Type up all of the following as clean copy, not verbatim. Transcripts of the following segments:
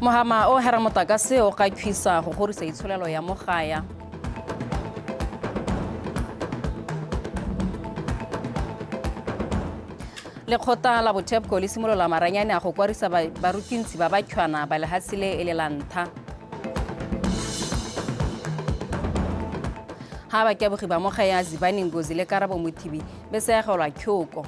Mohama o hera motakase o ka khwisa go gorisa itsholelo ya mogaya. Lekgotla la bothepko le simolola maranyane a go kwarisa barutintsi ba batšhwana ba lehatsile e le lantha. Ha ba ke bogi ba mogaya zibani ngozi le karabo mothibi be se agelwa khyoko.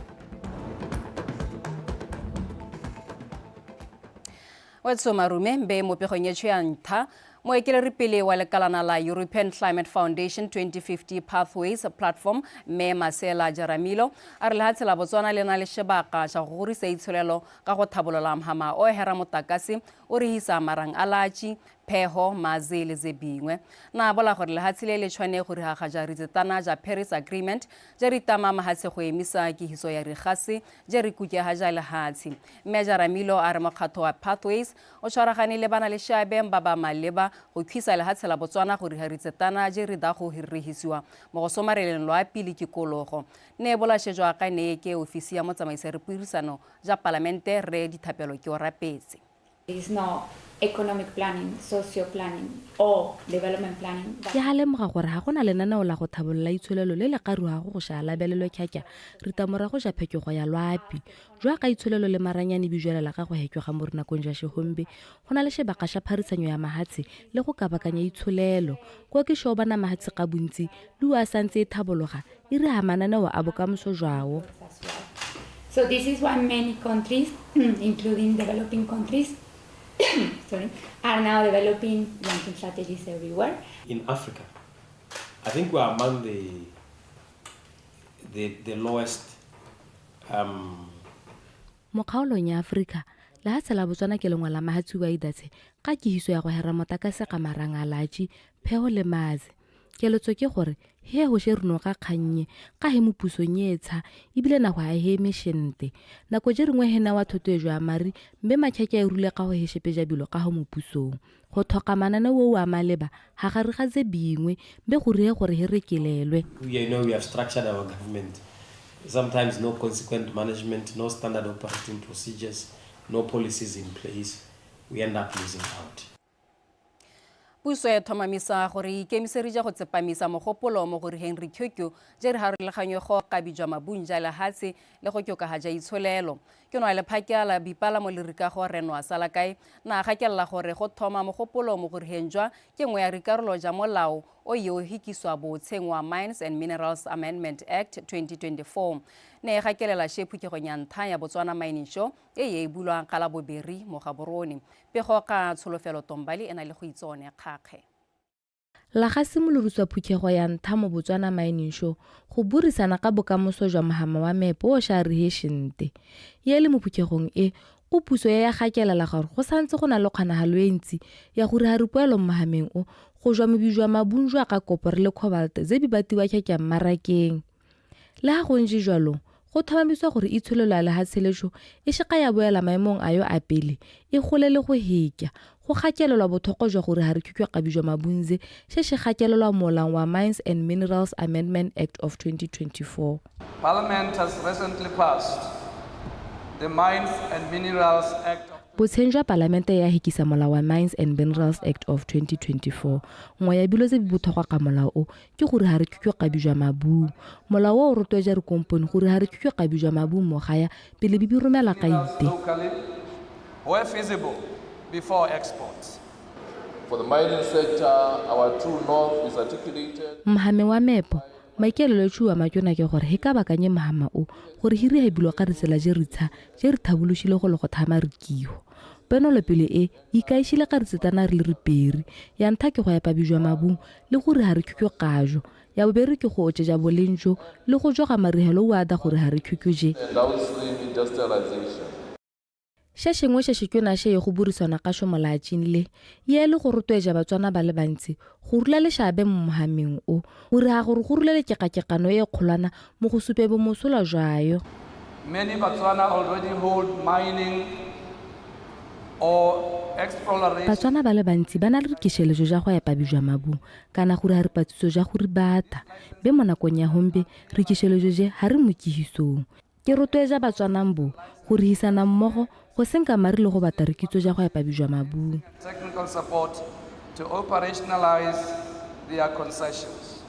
Wetso marume mbe mo pegong ye tshwantha mo ekeleri pele wa lekalana la European Climate Foundation 2050 Pathways Platform me Masela Jaramilo a re lehatshe la Botswana le na le shebaka tša go gorisa itsholelo ka go thabolola mohama o hera motakase o re hisa marang alatši peho maze le ze bingwe na bola gore lehatshile le tshwane gore ha gajari tsetana ja Paris Agreement je ri tama mahatse go emisa ke hiso ya rigase je ri kutya ha ja lehatsi mme Jaramilo a re mokgatho wa Pathways o tshwaragane le bana le shabe ba ba maleba go khisa lehatse la Botswana gore ha ri tsetana je ri da go hirihisiwa mo go somareleng lo apile ke kologo ne bola shejwa ka ne ke ofisi ya motsamaisa re puisano ja parlamente re dithapelo ke o rapetse. Is no economic planning, socio planning or development planning. Ke halemoga gore ha gona lenaneo la go thabolola itsholelo le le karuwa go sha labelelo khyakya re tamora go ja phekego ya loapi jwa ka itsholelo le maranyane bijwelela ka go hekwa ga morena konja shehombe gona le shebaka sha pharisanyo ya mahatsi le go kabakanya itsholelo go ke sho bana mahatsi ka bontsi le wa santse thabologa e re ha mananeo a bokamoso jwao. So this is why many countries including developing countries are now developing banking strategies everywhere. In Africa, I think we are among the lowest. Mo kgaolong ya Afrika lehatshe la Botswana ke lengwe la mahatsi wa idatse ka kehiso ya go hera motakase ka marang a latši pheo le maze. Keletso ke gore he ho she rino ka kgannye ka he mopuso nyetsha ebile na go a he meshente nako je ringwe hena wa thoto jwa mari mbe makhyakya e rule ka go he shepeja bilo ka ho mopusong go thoka manana wo wa maleba ha ga re ga tse bingwe mbe go re gore he re kelelwe. You know, we have structured our government, sometimes no consequent management, no standard operating procedures, no policies in place. We end up losing out. Puso ya thomamisa gore ikemiserija go tsepamisa mogopolo mo gore Henry Kyokyo je re harologanywe go ka bijwa mabunja le hatse le go kyoka haja itsholelo ke no le phakela bipala mo lerika go renwa sala kae na ga kella gore go thoma mogopolo mo gore henjwa ke ngwe ya rikarolo ja molao o yo hikiswa botshengwa Mines and Minerals Amendment Act 2024 ne ga kelela shepu ke go nyantha ya Botswana Mining Show e ye bulwa kala boberi mo gaborone pego ka tsholofelo Tombali ena le go itsone kgakge la ga simoloruswa phukego ya ntha mo Botswana Mining Show go burisana ka bokamoso jwa mohama wa mepo o sha re heshinte ye le mo phukegong e o puso ya gakelela gore go santse go na le kganagalo e ntsi ya gore ha re poelo mohameng o go jwa mebijwa mabunjwa ka kopor le cobalt ze bibatiwa khyakya mmarakeng le ha go ntse jwalo go thomamiswa gore itsholelo le hatseletsho e shika ya boela maemong ayo a pele e gole le go hekya go gakelelwa bothoko jwa gore ha re khukwa kabijwa mabunze she gakelelwa molang wa Mines and Minerals Amendment Act of 2024. Parliament has recently passed the Mines and Minerals Act. Botsenjwa parlamente ya hikisa molao wa Mines and Minerals Act of 2024 ngwe ya bilo tse bothokwa ka molao o ke gore ha re khukwa kabijwa mabu molao o rotweja re kompone gore ha re khukwa kabijwa mabu mo gaya pele bibi romela ka ite where feasible before exports. For the mining sector, our true north is articulated. Mohame wa mepo maikelelo tšua makyona ke gore he ka bakanye mohama o gore hiri he bilo ka re tsela je re thabološile go le go thama re kiho penolo pele e ikaishile ka re tsetana re le re peri ya ntha ke go ya pabijwa mabung le gore ha re khukyo kajo ya bobere ke go otseja bolentjo le go joga marihelo wa da gore ha re khukyo je shengwe kyona she go burisana ka shomolatšing le ye le go rotweja Batswana ba le bantsi go rula le shabe mo mohameng o gore ha gore go rulele kekakekano e kgolana mo go supe bo mosola jwayo. Many Batswana already hold mining or exploration. Batswana ba le bantsi ba na le rekishelejo ja go ya pabijwa mabu kana gore ha re patiso ja go re bata be mo nakong ya hombe rekishelejo je ha re mo kihisong ke rotweja Batswana mbo go re hisana mmogo go go senka mare le go batla rekitso ja go epa bijwa mabung. Technical support to operationalize their concessions.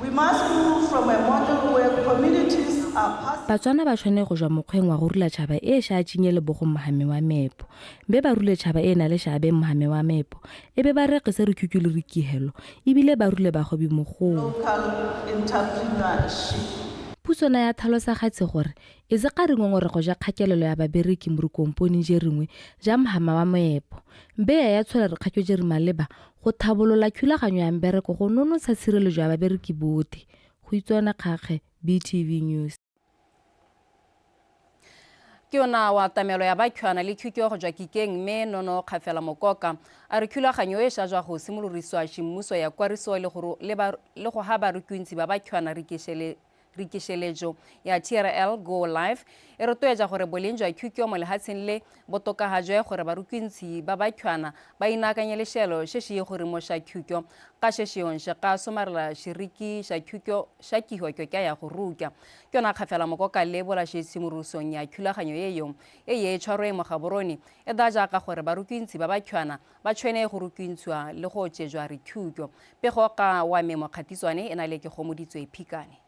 We must move from a model where communities are passive. Batswana ba tshwane go jwa mokgweng wa go rula tšhaba e sha tšinye le bogo mohame wa mepo. Be ba rule tšhaba e na le shabe mohame wa mepo. E be ba reke se re khukyu le rekihelo. Ebile ba rule ba gobi mogong. Local entrepreneurship. Puso na ya tlhalosa gatse gore e se ka ringwe go ja kgakelelo ya babereki mo komponi je ringwe ja mohama wa mepo. Mbe ya tshola re kgakyo je re maleba go thabolola khulaganyo ya mbereko go nonotsha tshirelelo ya babereki bote. Go itswana kgakge BTV News. Ke yona wa tamelo ya bakhwana le khukyo go jwa kikeng me nono khafela mokoka a re khulaganyo e sha jwa go simoloriswa shimmuso ya kwariso le go ha ba rukwintsi ba bakhwana rikishelejo ya TRL Go Live e re toeja gore boleng jwa khukyo mo lehatsheng le botoka ha jwa gore ba rukwintsi ba bakhwana ba inakanye leshelo sheshi gore mo sha khukyo ka sheshion sha ka somarela shiriki sha khukyo sha kiho kyo ya go ruka kyona khafela mokoka le bola she simurusong ya khulaganyo yeyo e ye tshwarwe mo gaboroni e da ja ka gore ba rukwintsi ba bakhwana ba tshwene go rukwintswa le go tjejwa re khukyo pego ka wa memo khatiswane ena le ke gomoditswe phikane.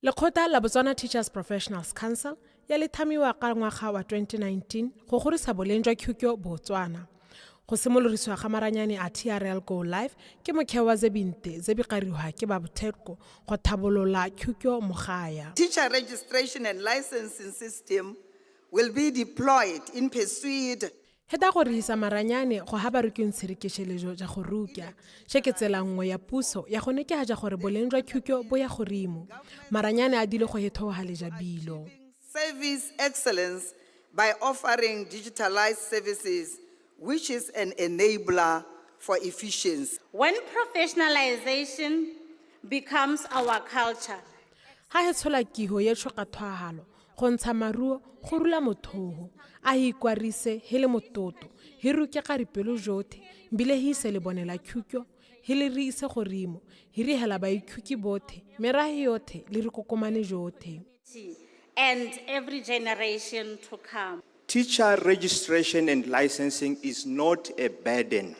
Lekgotla la Botswana Teachers Professionals Council ya lethamiwa ka ngwaga wa 2019 go gorisa boleng jwa khukyo Botswana. Go simoloriswa ga maranyane a TRL Go Live ke mokheo wa zebinte zebikariwa ke ba botheko go thabolola khukyo mogaya. Teacher registration and licensing system will be deployed in pursuit. Heda go risa maranyane go ha ba rukwintse rekishelejo ja go ruka sheke tsela nngwe ya puso ya go neke ja gore boleng jwa khukyo bo ya go rimo maranyane a dile go hethoga le ja bilo. Service excellence by offering digitalized services, which is an enabler for efficiency. When professionalization becomes our culture, Ha he tshola kiho ye tshoka thwahalo go ntsha maruo go rula mothoho a ikwarise hele mototo hiruke ka ripelo jote mbile hi se le bonela khukyo hele ri ise go rimo hiri hela ba ikhuki bote merahi yote le re kokomane jote and every generation to come. Teacher registration and licensing is not a burden.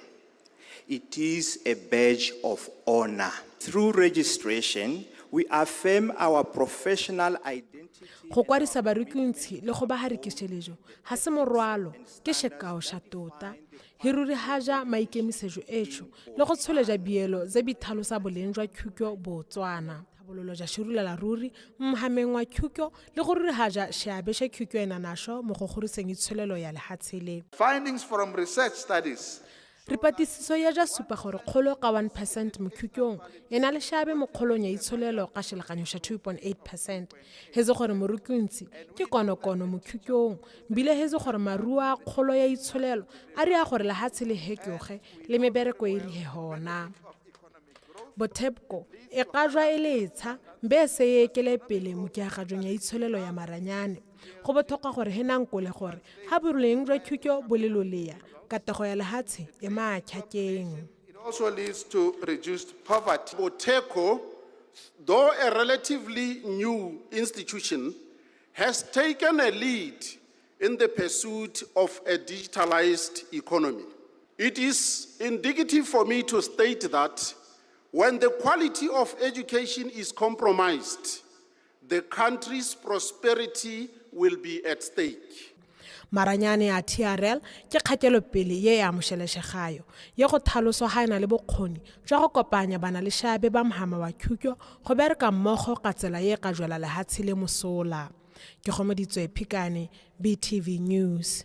It is a badge of honor. Through registration, we affirm our professional identity. Go kwarisa barukwintsi le go ba harikishelejo ha se morwalo ke shekao sha tota hiruri haja maikemisejo etso le go tsholeja bielo ze bithalosa boleng jwa khukyo Botswana thabololo ja shirula la ruri mhameng wa khukyo le go ruri haja shabe she khukyo ena nasho mo go goriseng itsholelo ya lehatshele. Findings from research studies Ripatisiso ya ja supa gore kgolo ka 1% mo khukyong ena le shabe mo kgolong ya itsholelo ka shelaganyo sha 2.8%. Hezo gore morukwintsi ke konokono mo khukyong bile hezo gore marua kgolo ya itsholelo a ri a gore la hatshele hekyoge le mebereko e ri he hona. Bothepko e ka jwa eletsha mbe se ye kele pele mo ke ga jong ya itsholelo ya maranyane go botlhokwa gore he nang kole gore ha boleng jwa khukyo bolelolea It also leads to reduced poverty. Boteko, though a relatively new institution, has taken a lead in the pursuit of a digitalized economy. It is indicative for me to state that when the quality of education is compromised, the country's prosperity will be at stake. Maranyane a TRL ke kgakelo pele ye ya mošhelešegayo ye go tlhaloswa ga ena le bokgoni jwa go kopanya bana le shabe ba mohama wa khukyo go bereka mmogo ka tsela ye ka jwela lehatshe le mosola ke gomoditswe phikane BTV News.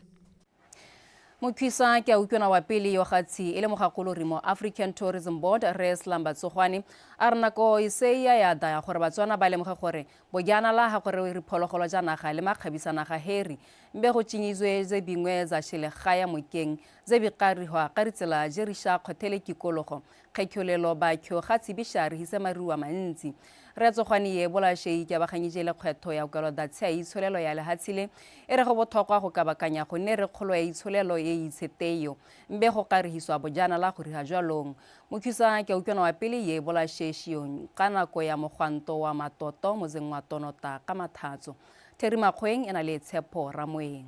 Mokhwisa ke a utlwana wa pele yo gatsi ele mogakolo rimo African Tourism Board Res Lambatsogwane a re nako e se ya da ya gore Batswana ba lemoga gore bojana la ha gore re phologolo ja naga le makgabisa naga heri mbe go tšinyizwe ze bingwe za shelegaya mokeng ze biqarihwa ka ritsela jerisha khothele kikologo kgekolelo ba khyo gatsi bishari hise mariwa mantsi re tsogwane ye bola shei ke baganyije le kgwetho ya kwalo datse ya itsholelo ya lehatsile e re go bothokwa go kabakanya go ne re kgolo ya itsholelo ye itseteyo mbe go karihiswa bojana la go riha jwalong mokhisa ke utlwana wa pele ye bola sheshion kana ko ya mogwanto wa matoto mozeng wa tonota ka mathatso Terry Makgoeng ena le Tshepo Ramoeng.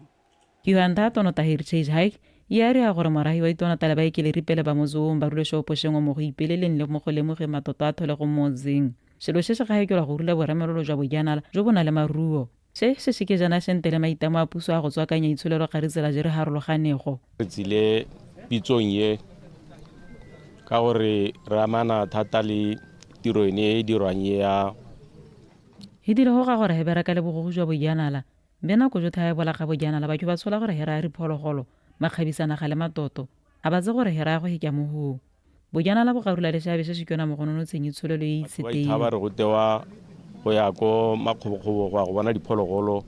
Kiwanda tonota Heritage Hike yari a gore morahi wa itonota le ba ikele ripele ba mozong ba rule shoposheng mo go ipeleleng le mo go lemoge matoto a thole go motseng selo se se gaekelwa go rula boramelolo jwa bojanala jo bona le maruo se ke jana sentele maitamo a puso a go tswakanya itsholelo ga re tsela je re harologanego re tsile pitsong ye ka gore re amana thata le tiro ene e dirwang ya e dire go ga gore he beraka le bogogo jwa bojanala bena go jotha e bola ga bojanala ba ke ba tshola gore hera re phologolo makgabisana ga le matoto a batse gore hera go hikya mo ho bojanala bo garula le seabe se se kyona mo gonono tseng itsholelo e itseteng ba re go tewa go ya ko makgobokgobo go bona diphologolo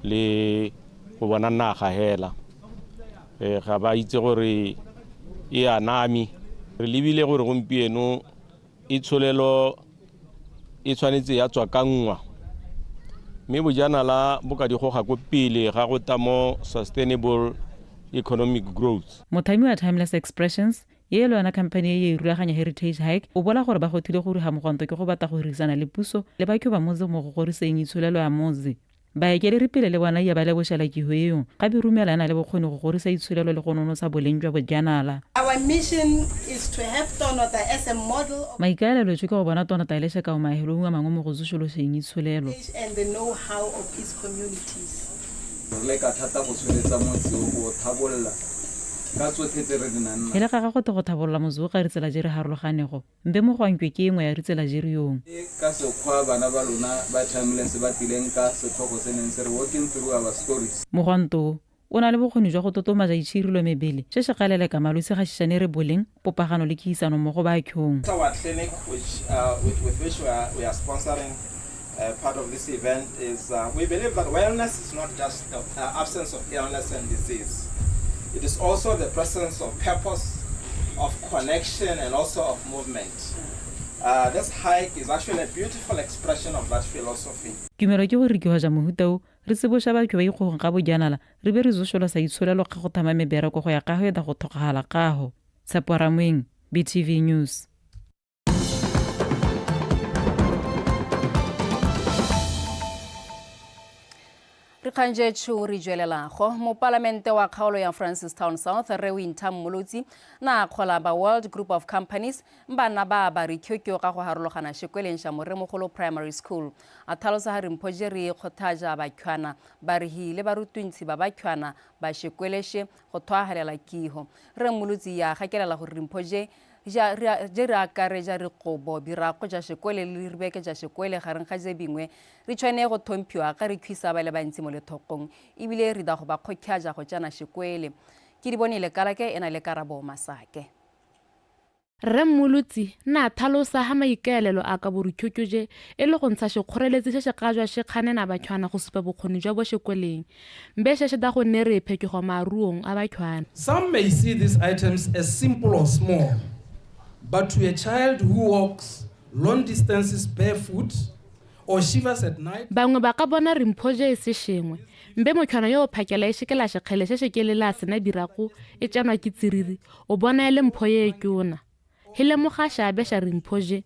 le go bona naga hela ga ba itse gore e anami re lebile gore gompieno itsholelo e tshwanetse ya tswa kangwa mme bojanala bo ka di goga ko pele ga go tamo sustainable economic growth. Mothami wa Timeless Expressions ye le yona company ye rulaganya Heritage Hike o bola gore ba go thile go ruga mogonto ke go batla go hirisana le puso le ba ke ba motse mo go goriseng itsholelo ya motse ba ekele ripele le bona ya ba le boshela ke hoeng ga be rumelana le bokgoni go gorisa itsholelo le go nonosa boleng jwa bojanala. Our mission is to have Tonota as a model of maikaelelo ke go bona Tonota le sheka o mahelo a mangwe mo go tsosholo seng itsholelo and the know-how of its communities. Le ka thata go tsweletsa motse go thabolla ka tsothetse re dinana hele ga go go thabolla mozo ga re tsela je re harologanego mbe mo go ankwe ke engwe ya re tsela je re yong ka se khwa bana ba lona ba Timeless ba tileng ka setlhogo se neng se re walking through our stories mogonto o na le bokgoni jwa go totoma ja itshirilo mebele se se galele ka malwetse ga shishane re boleng popagano le kiisano mo go ba khyong. Our clinic with which we are sponsoring part of this event is we believe that wellness is not just the absence of illness and disease. It is also the presence of purpose, of connection, and also of movement. This hike is actually a beautiful expression of that philosophy. Kimelo ke go re ke hoja mohutao re tsebosha ba ke ba ikgong ga bojanala re be re zosholo sa itsolelo ga go thama mebere go ya ka go eta go thogala kaho. Tsaporamweng BTV News. Re khanjetšhu re jwelelago mo palamente wa kgaolo ya Francistown South re Winter Molotsi na kgola ba World Group of Companies bana ba re khyokyo ga go harologana shekweleng sha Moremogolo Primary School a thalosa ha Rimphoje re khothaja ba khwana ba re hile ba rutuntsi ba khwana ba shekweleshe go thwahalela kiho re Molotsi ya gakelela go Rimphoje ja re akareja re qobo birako ja shekwele le ribeke ja shekwele gareng ga je bingwe re tshwane go thomphiwa ka re khwisa ba le bantsi mo lethokong ibile re da go ba khokhaja go tsana shekwele ke di bonile kalake ena le karabo Masake. Re Molotsi na thalosa ha maikaelelo a ka borukhyokyoje e le go ntsha sekgoreletsi se se gajwa se kganena ba tshwana go supa bokgoni jwa bo shekweleng mbe se da go ne re phekego maruong a ba tshwana. Some may see these items as simple or small, but to a child who walks long distances barefoot or shivers at night, bangwe ba ka bona Rimphoje e se shengwe mbe motshwana yo phakela e shekela shekgele se shekelela sena birago e tsanwa ke tsiriri o bona le mpho ye kyona hele mogasha be sha Rimphoje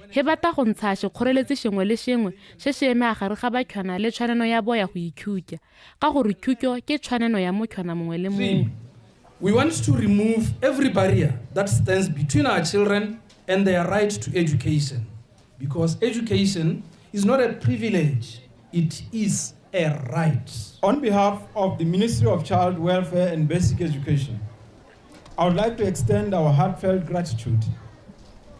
he bata go ntsha sekgoreletsi shengwe le shengwe se se eme a gare ga ba tshwana le tshwanelo ya boya go ikhutya ka gore khutyo ke tshwanelo ya motshwana mongwe le mongwe. we want to remove every barrier that stands between our children and their right to education, because education is not a privilege, it is a right. On behalf of the Ministry of Child Welfare and Basic Education, I would like to extend our heartfelt gratitude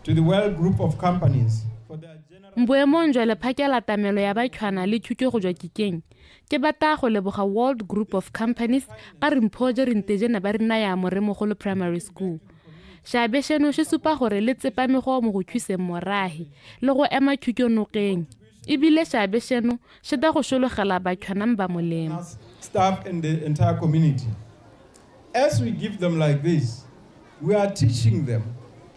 to the World Group of Companies for their generous... Mboemong jwa le phakela tamelo ya ba tshwana le thutyo go jwa kikeng ke bata go leboga World Group of Companies ka Rimphoje re nteje na ba re naya Moremogolo Primary School. Shabe sheno se supa gore le tsepamego mo go thuseng morahi le go ema thutyonokeng ibile shabe sheno se da go shologela ba tshwana ba molemo. Staff and the entire community. As we give them like this, we are teaching them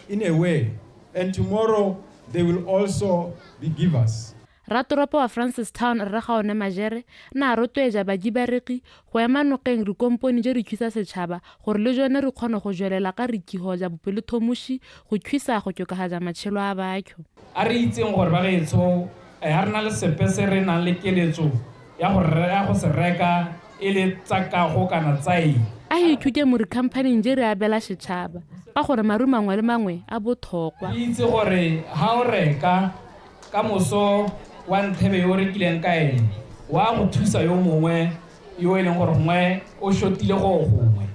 in a way, and tomorrow they will also be givers. Ratoropo wa Francistown re ga one majere na rotweja ba dibareki go ema nokeng re komponi je re thusa setšhaba gore le jone re kgone go jwelela ka re kihoja bopelo thomoshi go thusa go tsokagatsa matshelo a batho. A re itseng gore ba gaetso ha rena le sepe se re nang le keletso ya go se reka e le tsa kago kana tsae. A ithute more company je re abela setšhaba ka gore maru mangwe le mangwe a botlhokwa. Itse gore ha o reka ka moso wa nthebe yo rekileng ka ene wa go thusa yo mongwe yo e leng gore gongwe o shotile go gongwe.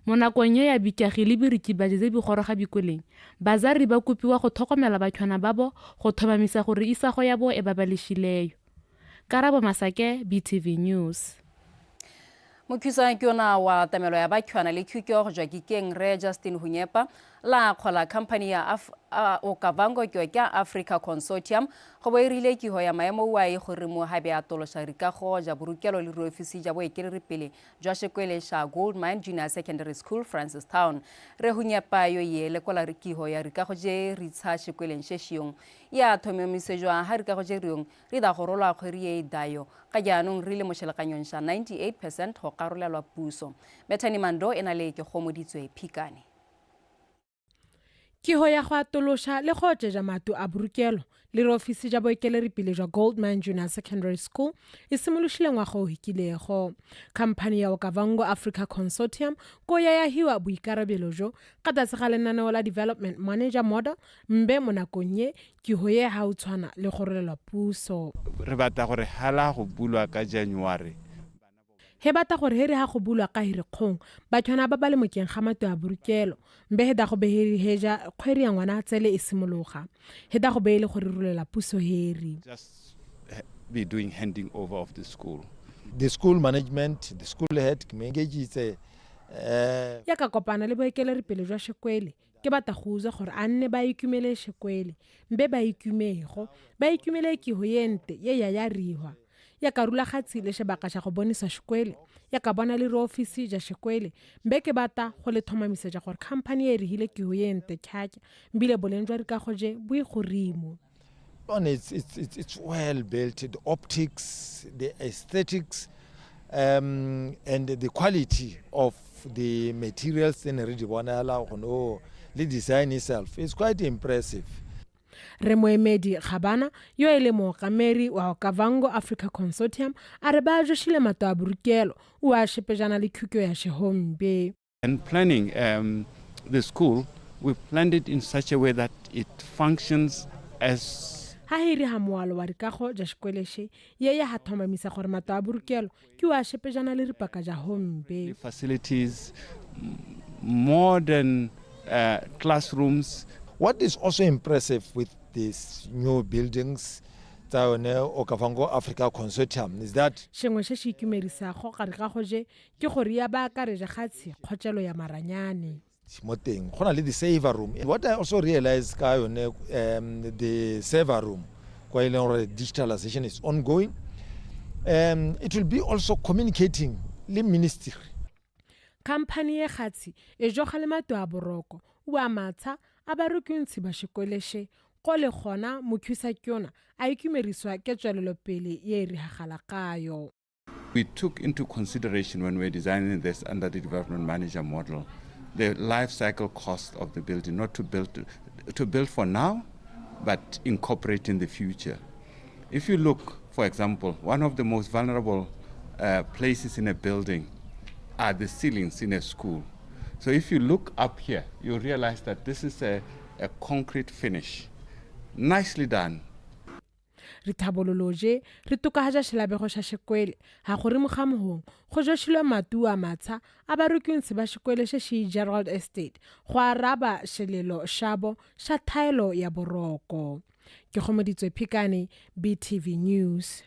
Mo nakong ya bikagi le biriki ba tse bigoroga bikoleng bazari ba kopiwa go tlhokomela batšhwana ba bo go thomamisa gore isago ya bo e babaleshileyo. Karabo Masake, BTV News. Mokhusa ke yona wa tamelo ya batšhwana le khukyo go jwa kikeng re Justin Hunyepa la khola company ya Okavango ke ya Africa Consortium go bo irile ke ho ya maemo wa e gore mo habe a tolosha rika go ja burukelo le ofisi ja bo e kere pele jwa shekwele sha Gold Mine Junior Secondary School Francistown re Hunyepa yo ye le kola riki ho ya rika go je ritsa shekweleng sheshiong ya thomemisejwa ha rika go je riong ri da go rola khori e dayo ka jaanong rile mo shelakanyong sha 98% go karolelwa puso. Bethany Mando ena le ke gomoditswe phikane. Ke ho ya go atolosha le go tseja matu a burukelo le re ofisi ja boekeleri pele jwa Gold Mine Junior Secondary School e simoloshile ngwaga o hikilego. Company ya Okavango Africa Consortium go ya hiwa boikarabelo jo ka tlase ga lenaneo la Development Manager Model mbe mo nakong ye ke ho ye ha o tshwana le go relelwa puso. Re batla gore hala go bulwa ka January. He bata gore he re ha go bulwa ka Hirikgong batšhwana ba ba le mokeng ga matu a burukelo mbe he da go beheri heja kgweri ya ngwana tsele e simologa he da go beele gore rulela puso heri. Just be doing handing over of the school. The school management, the school head engage ya ka kopana le boekeleri pele jwa Shekwele ke bata go uza gore a nne ba ikumele Shekwele mbe ba ikumego ba ikumele ke ho yente ye ya rihwa ya ka rula gatsi le shebaka sha go bonisa Shekwele ya ka bona le re ofisi ja Shekwele mbe ke bata go le thomamisetsa gore company e rihile ke ho yente khatya mbile boleng jwa rika goje bui gorimo. It's well built, the optics, the aesthetics, and the quality of the materials in the design itself is quite impressive. Remoemedi Gabana yo ele mookamedi wa Okavango Africa Consortium a re ba joshile mato a burukelo o a shepejana le khukyo ya Shehombe. And planning the school, we planned it in such a way that it functions as ha hiri ha moalo wa rikago ja Shekweleshe ye ya ha thomamisa gore mato a burukelo ke wa shepejana le ripaka ja Hombe. Facilities, modern classrooms. What is also impressive with these new buildings, Okavango Africa Consortium, is that shengwe se se ikumedisa go gare ga goje ke gore ya ba ka re ja gatsi khotshelo ya maranyane. The server room. What I also realized, the server room, while digitalization is ongoing, it will be also communicating the ministry. Company e gatsi e joga le mato a boroko o a matsa a ba rukuntsi ba Shekweleshe go le gona mokhusa kyona a ikumeriswa ke tswelelo pele ye re hagala kayo. We took into consideration when we were designing this under the development manager model the life cycle cost of the building, not to build for now, but incorporate in the future. If you look, for example, one of the most vulnerable places in a building are the ceilings in a school. So if you look up here, you realize that this is a concrete finish. Nicely done. Ritabololoje re tokahatsa shelabego sha Shekwele ha gore mogamohong go joshilwe matu a matsha a ba rukuntsi ba Shekweleshe she Gerald Estate go araba shelelo shabo sha thaelo ya boroko. Ke gomoditswe phikane BTV News.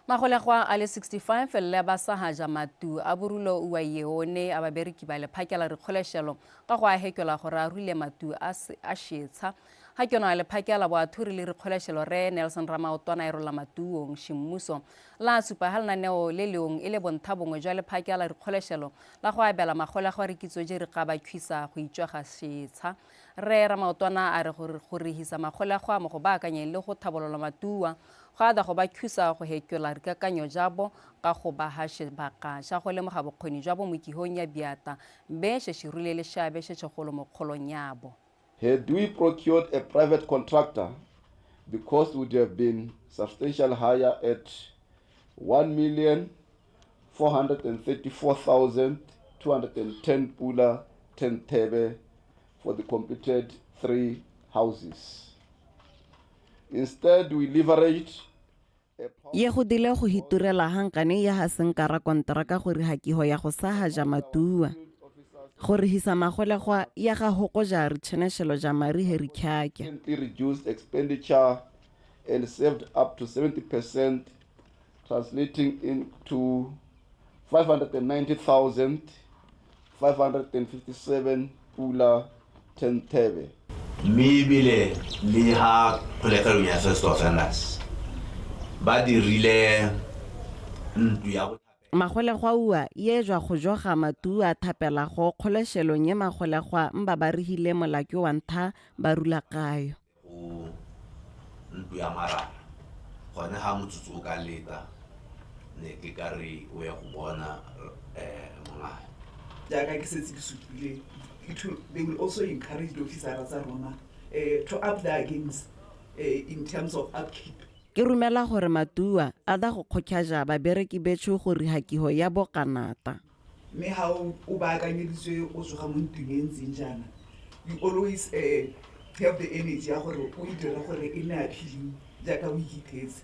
Magolegwa a le 65 le ba sahaja matu a burulo wa yeone a babereki ba le phakela re kgoleshelo ka go a hekela gore a ruile matu a shetsa ha ke yona le phakela bo a thuri le re kgoleshelo re Nelson Ramaotwana e rola matuong shimmuso la supa halna neo le leong ile bonthabongwe jwa le phakela re kgoleshelo la go abela magolegwa re kitso je re ga ba khwisa go itjwa ga shetsa re Ramaotwana a re gore hisa magolegwa mo go baakanye le go thabolola matua ga da go ba khwisa go hekela re kakanyo jabo ka go ba hashe baka sha go le mo ga bokgoni jabo mo kihong ya biata be she shirule le shabe she tshogolo mo kgolong yabo. Had we procured a private contractor the cost would have been substantially higher at 1,434,210 pula 10 thebe for the completed 3 houses. Instead, we leveraged ye go dile go hiturela hankane ya hasenkara kontraka gore hakiho ya go saha jamatua gore hisa magolegwa ya ga hoko jari tšhenešelo jamari heri khyakya reduced expenditure and saved up to 70%, translating into 590,557 pula 10 thebe. Mibile li ha plekelo ya first offenders ba dirile ntu ya go magolegwa ua ye jwa go joga matua thapela go kgoleshelong ye magolegwa mba ba rihile molaki wa ntha ba rula kayo ntu ya mara gone ha motsotso o ka leta ne ke ka re o ya go bona monga jaaka ke setse ke supile they will also encourage the officers tsa rona to up their games in terms of upkeep. Ke rumela gore matua a da go kgokhaja ba bereki betšho gore hakiho ya bokanata me ha o baakanyeditswe o tsoga mo ntweng e ntseng jana you always have the energy ya gore o dira gore e nne appealing jaaka o ikithetse.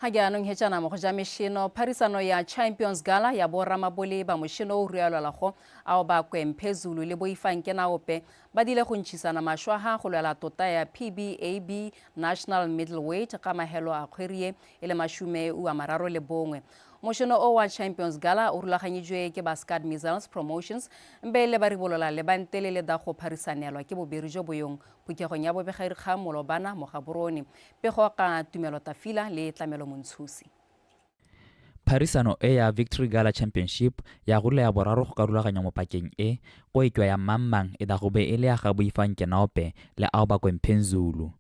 Hagianong hechana mo ja meshino parisano ya Champions Gala ya borra mabole ba moshino o rialo la go ao ba kwemphezulu le boifanke na ope ba dile go ntšhisana mashwa ha go lwela tota ya PBAB National Middleweight ka mahelo a khwerie ile mashume u amararo le bongwe moshino o wa Champions Gala o rulaganyetswe ke Bascad Missiles Promotions mbele ba ribolola le bantelele da go pharisanelwa ke boberi jo boyong pukegong ya bobegari kga molobana mo gaborone pego ka tumelo tafila le tlamelo montshusi. Parisano ya Victory Gala Championship ya gula ya boraro go karulaganya mo pakeng go ikwa ya mammang e da go be ele ya ga boifanke naope le ao ba kwemphezulu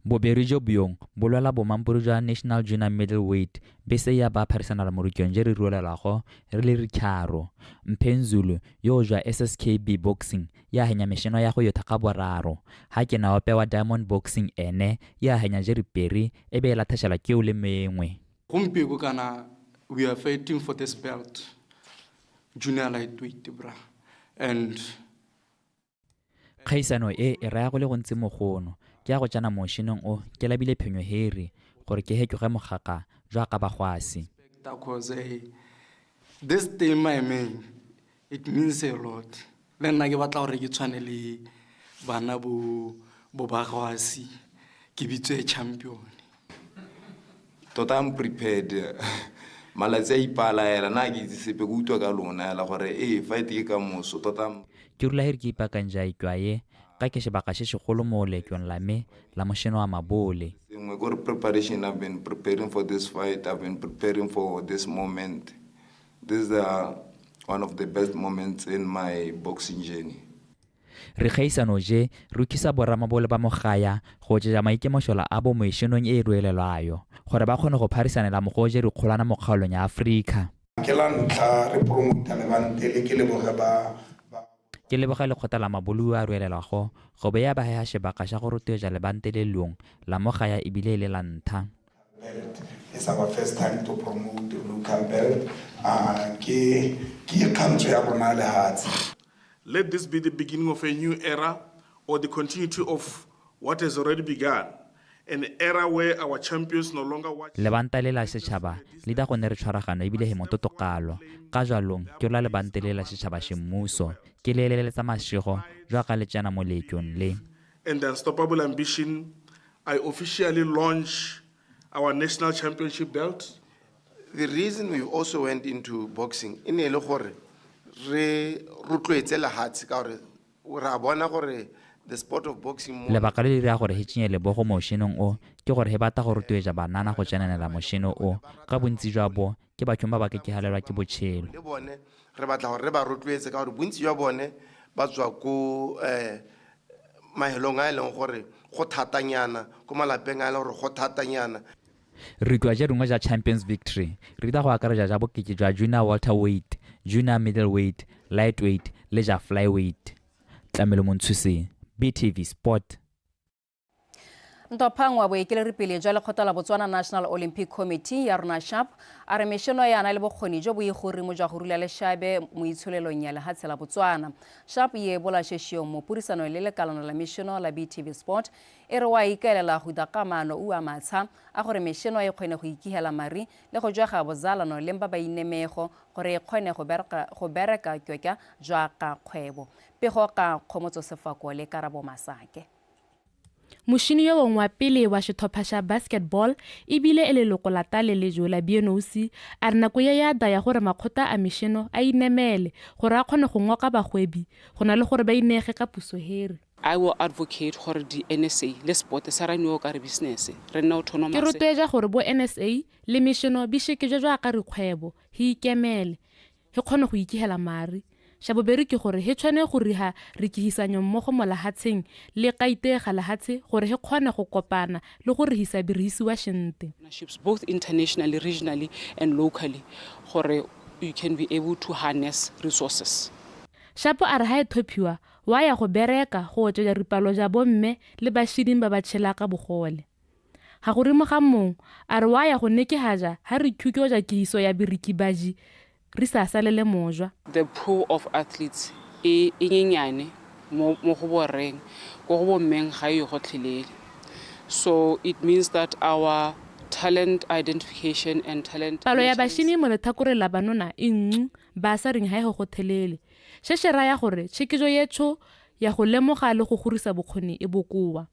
boberi jo buyong bolwela bomampuru jwa National Junior Middleweight bese ya ba parisana la morukong je re ruelelago re le rikharo mphenzulu yo jwa SSKB Boxing ya henya mesheno ya go yotha ka boraro ha ke naope wa Diamond Boxing ene ya henya je riperi e be la thashela ke o le mengwe gompieko kana we are fighting for this belt junior lightweight bra and khaisano e raya go le go ntse mogono ke ya go tsana moshinong o ke labile phenyo heri gore ke he ke ga mogaka jwa ka bagwasi because this team I mean it means a lot le nna ke batla gore ke tshwane le bana bo bagwasi ke bitswe champion tota I'm prepared malatsi a ipalaela na ke itse sepe go utwa ka lona la gore fight ke ka moso tota ke rula heri ke ipakanja ikwaye ka ke sebaka se segolo mo lekyon la me la mosheno wa mabole we got preparation. I've been preparing for this fight. I've been preparing for this moment. This is one of the best moments in my boxing journey. Re khaisano je rukisa borra mabole ba mogaya go tšea maikemošola a bo mošenong e ruelelwayo gore ba kgone go pharisanela mogoje re kgolana mo kgaolong ya Afrika ke la ntla re promota le bantele ke le boga ba ke leboga le kgotala mabolu a ruelelwago go beya ba ya sebaka sa go roteja le bantelelong la mogaya e bile le la ntha. It's our first time to promote the local belt. Ke country ya rona le hatsi. Let this be the beginning of a new era or the continuity of what has already begun. An era where our champions no longer watch. Lebantalela setšhaba le da go ne re tshwaragano e bile he mototokalo ka jwalong ke la lebantalela setšhaba semmuso ke leleletsa masego jwa ka letsana mo lekong le. And the unstoppable ambition, I officially launch our national championship belt. The reason we also went into boxing in e le gore re rotloetse la hatsi ka gore ra bona gore the sport of boxing lebaka le dira gore hetšinye le bogo mošenong o ke gore he bata go rotloetša banana go tsenanela mošeno o ka bontsi jwa bo ke batho ba ke halelwa ke botšhelo le bone re batla gore re ba rotloetse ka gore bontsi jwa bone ba tswa ko mahelong a leng gore go thatanyana ko malapeng a le gore go thatanyana. re tloa ja dingwe ja Champions Victory re da go akaretša ja bokete jwa junior welterweight, junior middleweight, lightweight le ja flyweight. Tlamelo Montshuse, BTV Sport. Ntophangwa boekele re pele jwa lekgotla la Botswana National Olympic Committee ya rona sharp a re mešono yana le bokgoni jo bo ikgorimo jwa go rula lešabe mo itsholelong ya lehatshe la Botswana. Sharp ye bola šešio mo purisano le lekalano la mešono la BTV Sport e re wa ikaelela go da kamano a matsha a gore mešono e kgone go ikihela mari le go jwa ga bozalano le ba inemego gore e kgone go bereka kyokya jwa ka kgwebo. Pego ka Khomotso Sefako le Karabo Masake. Mošini yo wa pele wa šethopha xa basketball e bile e leloko la tale le jo la BNOC a re nako ye ya da ya gore makgotla a mešheno a inemele gore a kgone go ngoka bagwebi go na le gore ba inege ka puso here. I will advocate gore di NSA le sport sa raniwa ka re business re nna autonomous. Ke roteja gore bo NSA le mešheno bi shekejwa jwa ka re kgwebo hi ikemele he kgone go ikihela mari. Shaboberi ke gore he tshwane go riha re kihisanyo mmogo mo lahatseng le kaitega lahatse gore he kgone go kopana le go re hisa birisi wa shente. Both internationally, regionally and locally gore you can be able to harness resources. Shapo a re ha e thophiwa wa ya go bereka go tšea ripalo ja bomme le bashiding ba ba tšhela ka bogole. Ha go rimo ga mong a re wa ya go nekehaja ha re khukyo ja kihiso ya biriki baji. The pool of athletes e nyenyane mo go boreng go go bommeng ga e go tlhelele. So it means that our talent identification and talent palo ya bashini mo lethakore la banona eng ba sa reng ha e go thelele sheshera ya gore tshikejo yetho ya go lemoga le go gorisa bokgoni e bokoa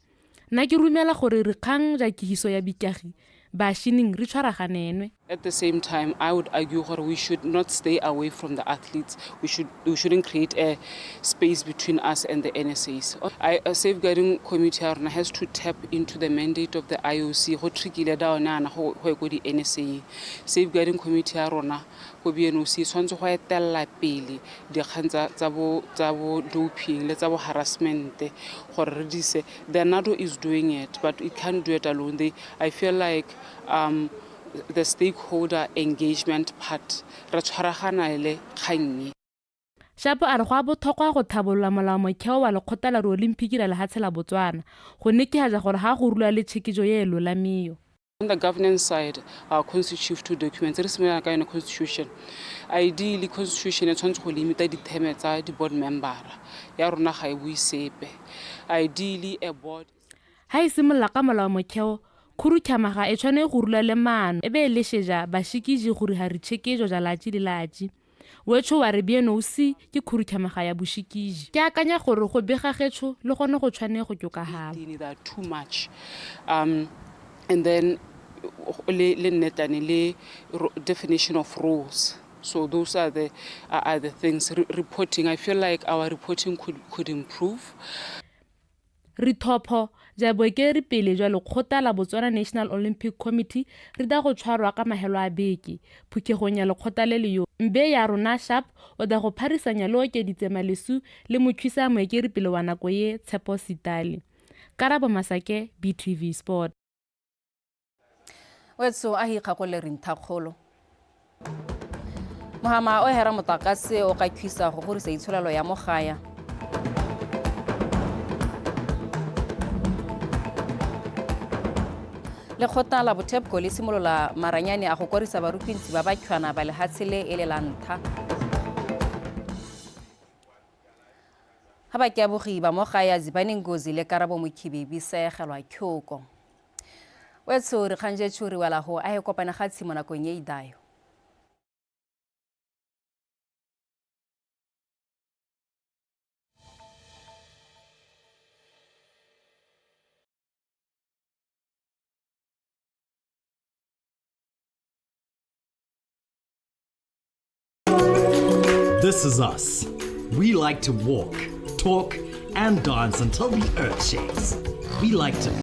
na ke rumela gore re kgang ja kihiso ya bikagi bashining re tshwaraganenwe. At the same time, I would argue that we should not stay away from the athletes. We shouldn't create a space between us and the NSAs. A safeguarding committee has to tap into the mandate of the IOC. Go trikile down na go go di NSA. Safeguarding committee rona go BNOC tshwantse go etella pele di kgantsa tsa bo doping le tsa bo harassment gore re dise. The NATO is doing it, but it can't do it alone. I feel like the stakeholder engagement part re tshwaragana le kgannye. Shapo a re go a botlhokwa go thabolola molao motheo wa lekgotla la Olympic la lehatshe la Botswana go nekehaja gore ha go rula le tshekijo ye lolamio. On the governance side, our constitutive documents, there is a kind of constitution. Ideally, constitution is trying to limit the terms of the board member. Ideally, a board. Hai simolla ka molao motheo khuruthamaga e tshwane go rula le maano e be le sheja ba shikiji gore ha re tshekejo ja laji le laji wetho wa re BNOC ke khuruthamaga ya boshikiji ke akanya gore go bega getho le gone go tshwane go tjoka ha too much and then le netane le definition of rules. So those are the things. Reporting, I feel like our reporting could improve. Rithopo ja boekere pele jwa lekgotla la Botswana National Olympic Committee re da go tshwarwa ka mahelo a beke phukegong ya lekgotla le leyo mbe ya rona sharp o da go pharisanya le okeditse malesu le mothwisa moekere pele wa nako ye Tshepo Sitale. Karabo Masake, BTV Sport. Wetso a hi kgakole rinthakgolo Mohama o hera motakase o ka khwisa go gorisa itsholelo ya mogaya. Lekgotla la Bothepko le simolola maranyane a go korisa barupintsi ba ba tshwana ba lehatshe le ele la ntha. Ha ba ke abogi ba mogaya zibane ngozi le Karabo Mokhibi bisegelwa khyoko. Wetso re khanje tshuri wala ho a e kopana ga tshimo nakong ye idayo. This is us. We like to walk, talk, and dance until the earth shakes. We like to